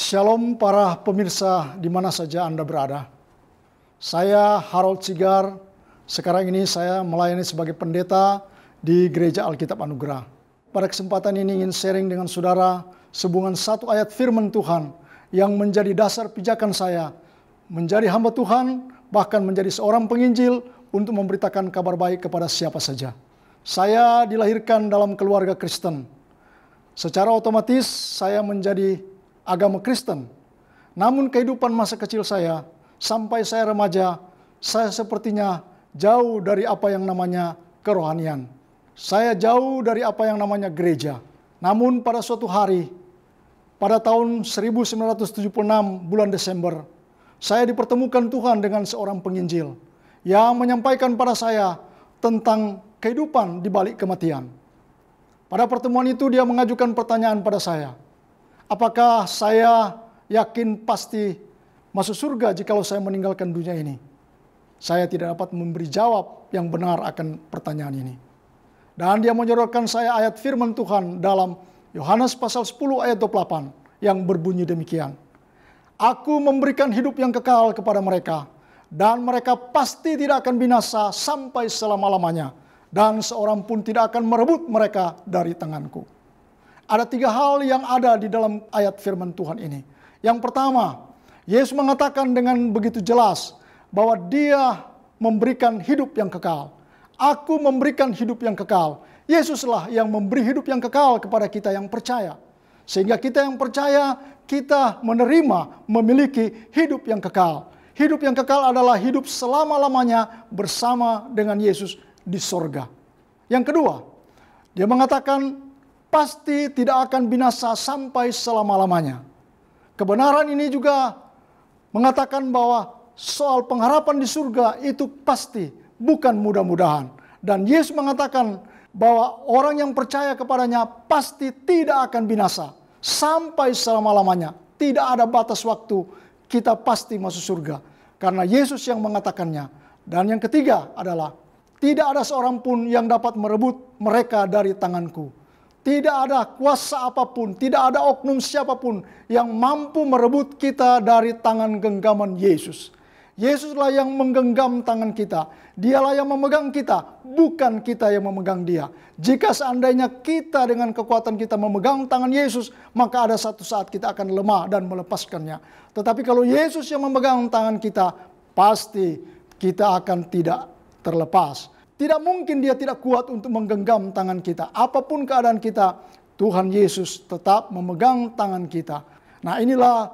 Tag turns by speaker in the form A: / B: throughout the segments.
A: Shalom para pemirsa di mana saja Anda berada. Saya Harold Cigar, sekarang ini saya melayani sebagai pendeta di Gereja Alkitab Anugerah. Pada kesempatan ini ingin sharing dengan saudara sehubungan satu ayat firman Tuhan yang menjadi dasar pijakan saya, menjadi hamba Tuhan, bahkan menjadi seorang penginjil untuk memberitakan kabar baik kepada siapa saja. Saya dilahirkan dalam keluarga Kristen. Secara otomatis saya menjadi agama Kristen. Namun kehidupan masa kecil saya, sampai saya remaja, saya sepertinya jauh dari apa yang namanya kerohanian. Saya jauh dari apa yang namanya gereja. Namun pada suatu hari, pada tahun 1976 bulan Desember, saya dipertemukan Tuhan dengan seorang penginjil yang menyampaikan pada saya tentang kehidupan di balik kematian. Pada pertemuan itu dia mengajukan pertanyaan pada saya. Apakah saya yakin pasti masuk surga jikalau saya meninggalkan dunia ini? Saya tidak dapat memberi jawab yang benar akan pertanyaan ini. Dan dia menyodorkan saya ayat firman Tuhan dalam Yohanes pasal 10 ayat 28 yang berbunyi demikian. Aku memberikan hidup yang kekal kepada mereka, dan mereka pasti tidak akan binasa sampai selama-lamanya, dan seorang pun tidak akan merebut mereka dari tanganku. Ada tiga hal yang ada di dalam ayat firman Tuhan ini. Yang pertama, Yesus mengatakan dengan begitu jelas bahwa dia memberikan hidup yang kekal. Aku memberikan hidup yang kekal. Yesuslah yang memberi hidup yang kekal kepada kita yang percaya. Sehingga kita yang percaya, kita menerima, memiliki hidup yang kekal. Hidup yang kekal adalah hidup selama-lamanya bersama dengan Yesus di sorga. Yang kedua, dia mengatakan pasti tidak akan binasa sampai selama-lamanya. Kebenaran ini juga mengatakan bahwa soal pengharapan di surga itu pasti, bukan mudah-mudahan. Dan Yesus mengatakan bahwa orang yang percaya kepadanya pasti tidak akan binasa sampai selama-lamanya. Tidak ada batas waktu, kita pasti masuk surga. Karena Yesus yang mengatakannya. Dan yang ketiga adalah tidak ada seorang pun yang dapat merebut mereka dari tanganku. Tidak ada kuasa apapun, tidak ada oknum siapapun yang mampu merebut kita dari tangan genggaman Yesus. Yesuslah yang menggenggam tangan kita. Dialah yang memegang kita, bukan kita yang memegang dia. Jika seandainya kita dengan kekuatan kita memegang tangan Yesus, maka ada satu saat kita akan lemah dan melepaskannya. Tetapi kalau Yesus yang memegang tangan kita, pasti kita akan tidak terlepas. Tidak mungkin dia tidak kuat untuk menggenggam tangan kita. Apapun keadaan kita, Tuhan Yesus tetap memegang tangan kita. Nah, inilah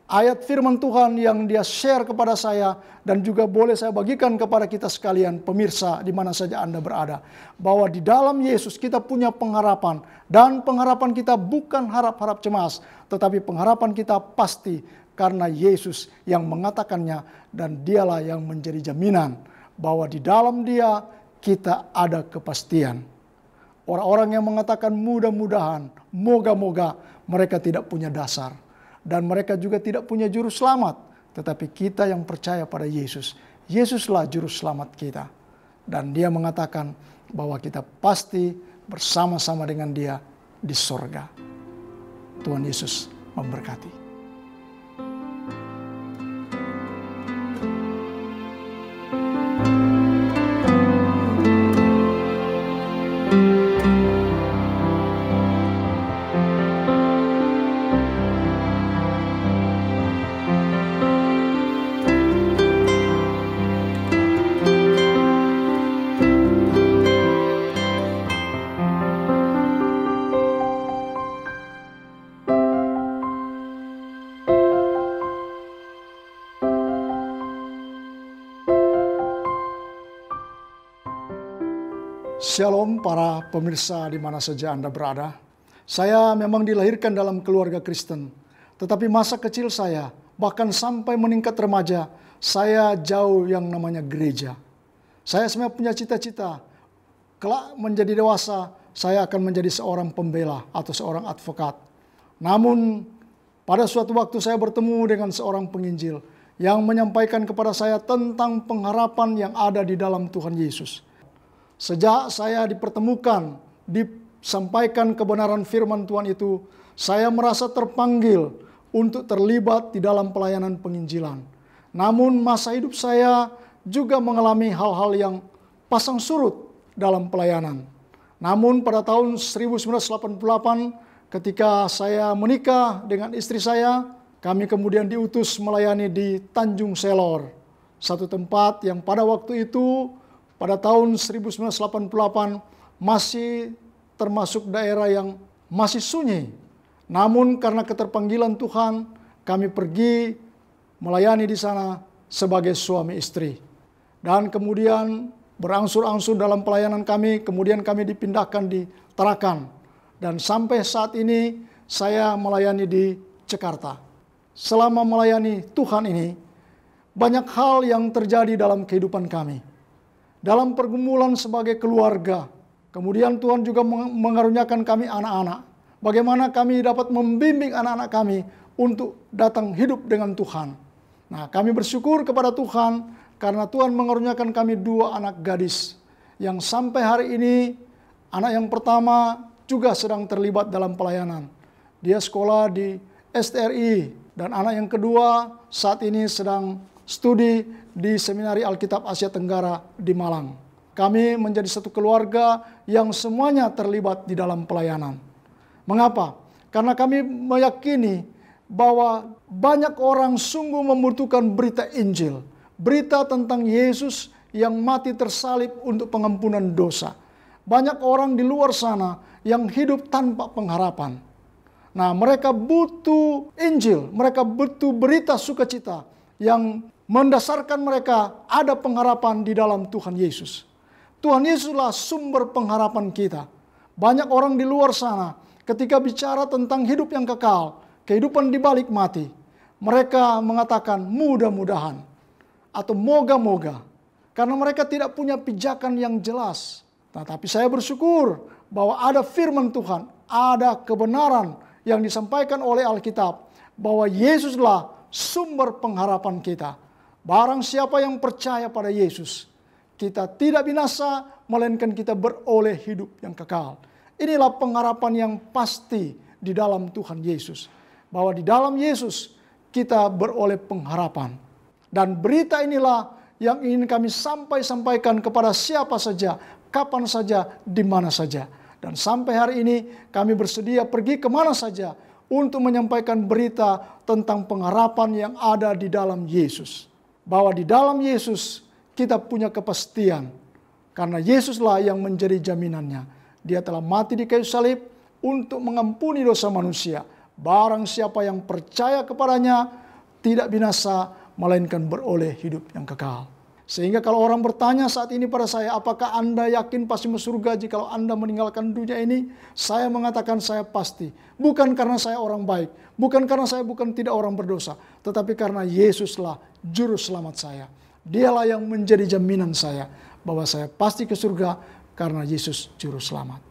A: ayat firman Tuhan yang dia share kepada saya dan juga boleh saya bagikan kepada kita sekalian, pemirsa di mana saja Anda berada. Bahwa di dalam Yesus kita punya pengharapan, dan pengharapan kita bukan harap-harap cemas, tetapi pengharapan kita pasti karena Yesus yang mengatakannya, dan dialah yang menjadi jaminan bahwa di dalam dia kita ada kepastian. Orang-orang yang mengatakan mudah-mudahan, moga-moga, mereka tidak punya dasar. Dan mereka juga tidak punya juru selamat. Tetapi kita yang percaya pada Yesus, Yesuslah juru selamat kita. Dan dia mengatakan bahwa kita pasti bersama-sama dengan dia di sorga. Tuhan Yesus memberkati. Shalom para pemirsa di mana saja Anda berada. Saya memang dilahirkan dalam keluarga Kristen. Tetapi masa kecil saya, bahkan sampai meningkat remaja, saya jauh yang namanya gereja. Saya sebenarnya punya cita-cita. Kelak menjadi dewasa, saya akan menjadi seorang pembela atau seorang advokat. Namun pada suatu waktu saya bertemu dengan seorang penginjil yang menyampaikan kepada saya tentang pengharapan yang ada di dalam Tuhan Yesus. Sejak saya dipertemukan, disampaikan kebenaran firman Tuhan itu, saya merasa terpanggil untuk terlibat di dalam pelayanan penginjilan. Namun masa hidup saya juga mengalami hal-hal yang pasang surut dalam pelayanan. Namun pada tahun 1988 ketika saya menikah dengan istri saya, kami kemudian diutus melayani di Tanjung Selor, satu tempat yang pada waktu itu pada tahun 1988 masih termasuk daerah yang masih sunyi. Namun karena keterpanggilan Tuhan, kami pergi melayani di sana sebagai suami istri. Dan kemudian berangsur-angsur dalam pelayanan kami, kemudian kami dipindahkan di Tarakan. Dan sampai saat ini saya melayani di Jakarta. Selama melayani Tuhan ini, banyak hal yang terjadi dalam kehidupan kami. Dalam pergumulan sebagai keluarga, kemudian Tuhan juga mengaruniakan kami anak-anak. Bagaimana kami dapat membimbing anak-anak kami untuk datang hidup dengan Tuhan. Nah, kami bersyukur kepada Tuhan karena Tuhan mengaruniakan kami 2 anak gadis yang sampai hari ini anak yang pertama juga sedang terlibat dalam pelayanan. Dia sekolah di STRI dan anak yang kedua saat ini sedang studi di Seminari Alkitab Asia Tenggara di Malang. Kami menjadi satu keluarga yang semuanya terlibat di dalam pelayanan. Mengapa? Karena kami meyakini bahwa banyak orang sungguh membutuhkan berita Injil. Berita tentang Yesus yang mati tersalib untuk pengampunan dosa. Banyak orang di luar sana yang hidup tanpa pengharapan. Nah, mereka butuh Injil. Mereka butuh berita sukacita yang mendasarkan mereka ada pengharapan di dalam Tuhan Yesus. Tuhan Yesuslah sumber pengharapan kita. Banyak orang di luar sana ketika bicara tentang hidup yang kekal, kehidupan di balik mati, mereka mengatakan mudah-mudahan atau moga-moga, karena mereka tidak punya pijakan yang jelas. Nah, tapi saya bersyukur bahwa ada firman Tuhan, ada kebenaran yang disampaikan oleh Alkitab, bahwa Yesuslah sumber pengharapan kita. Barang siapa yang percaya pada Yesus, kita tidak binasa, melainkan kita beroleh hidup yang kekal. Inilah pengharapan yang pasti di dalam Tuhan Yesus. Bahwa di dalam Yesus kita beroleh pengharapan. Dan berita inilah yang ingin kami sampaikan kepada siapa saja, kapan saja, di mana saja. Dan sampai hari ini kami bersedia pergi kemana saja untuk menyampaikan berita tentang pengharapan yang ada di dalam Yesus. Bahwa di dalam Yesus kita punya kepastian. Karena Yesuslah yang menjadi jaminannya. Dia telah mati di kayu salib untuk mengampuni dosa manusia. Barang siapa yang percaya kepadanya tidak binasa, melainkan beroleh hidup yang kekal. Sehingga kalau orang bertanya saat ini pada saya, apakah Anda yakin pasti masuk surga jika Anda meninggalkan dunia ini? Saya mengatakan saya pasti. Bukan karena saya orang baik. Bukan karena saya tidak orang berdosa. Tetapi karena Yesuslah juru selamat saya. Dialah yang menjadi jaminan saya bahwa saya pasti ke surga karena Yesus juru selamat.